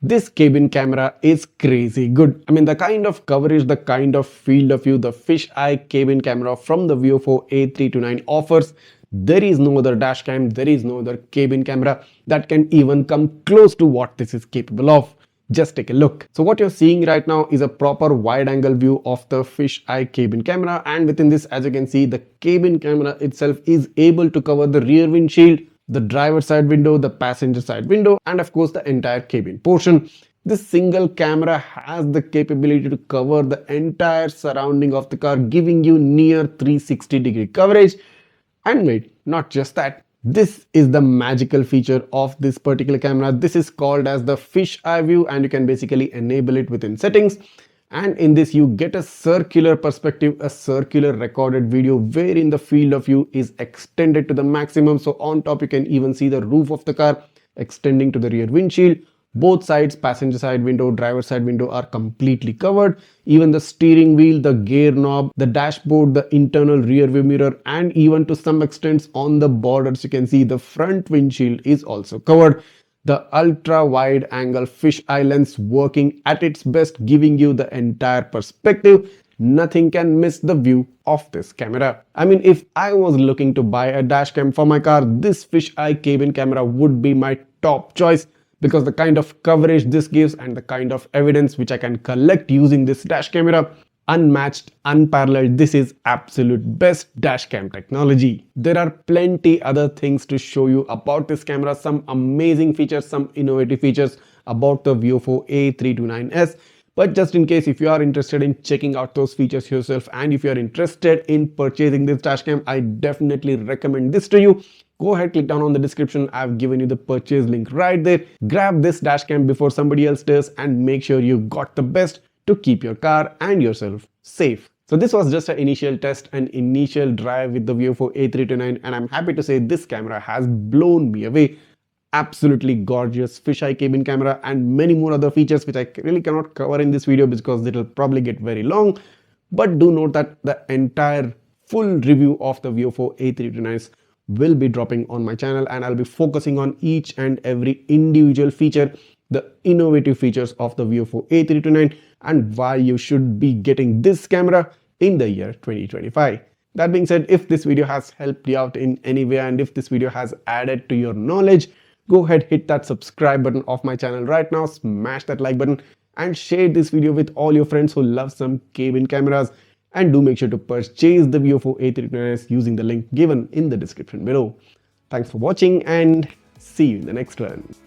This cabin camera is crazy good. I mean, the kind of coverage, the kind of field of view the fisheye cabin camera from the VIOFO A329 offers, there is no other dash cam, there is no other cabin camera that can even come close to what this is capable of. Just take a look. So what you're seeing right now is a proper wide angle view of the fisheye cabin camera, and within this, as you can see, the cabin camera itself is able to cover the rear windshield, the driver side window, the passenger side window, and of course the entire cabin portion. This single camera has the capability to cover the entire surrounding of the car, giving you near 360-degree coverage. And wait, not just that. This is the magical feature of this particular camera. This is called as the fisheye view, and you can basically enable it within settings. And in this, you get a circular perspective, a circular recorded video wherein the field of view is extended to the maximum. So on top, you can even see the roof of the car extending to the rear windshield. Both sides, passenger side window, driver side window, are completely covered. Even the steering wheel, the gear knob, the dashboard, the internal rear view mirror, and even to some extent on the borders, you can see the front windshield is also covered. The ultra wide angle fisheye lens working at its best, giving you the entire perspective. Nothing can miss the view of this camera. I mean, if I was looking to buy a dash cam for my car, this fisheye cabin camera would be my top choice, because the kind of coverage this gives and the kind of evidence which I can collect using this dash camera, unmatched, unparalleled. This is absolute best dash cam technology. There are plenty other things to show you about this camera, some amazing features, some innovative features about the VIOFO A329S. But just in case, if you are interested in checking out those features yourself, and if you are interested in purchasing this dashcam, I definitely recommend this to you. Go ahead, click down on the description. I've given you the purchase link right there. Grab this dashcam before somebody else does, and make sure you got the best to keep your car and yourself safe. So this was just an initial test, an initial drive with the VIOFO A329, and I'm happy to say this camera has blown me away. Absolutely gorgeous fisheye cabin camera, and many more other features which I really cannot cover in this video because it'll probably get very long. But do note that the entire full review of the VIOFO A329S will be dropping on my channel, and I'll be focusing on each and every individual feature, the innovative features of the VIOFO A329, and why you should be getting this camera in the year 2025. That being said, if this video has helped you out in any way, and if this video has added to your knowledge, go ahead, hit that subscribe button of my channel right now, smash that like button, and share this video with all your friends who love some cabin cameras. And do make sure to purchase the VIOFO A329S using the link given in the description below. Thanks for watching, and see you in the next one.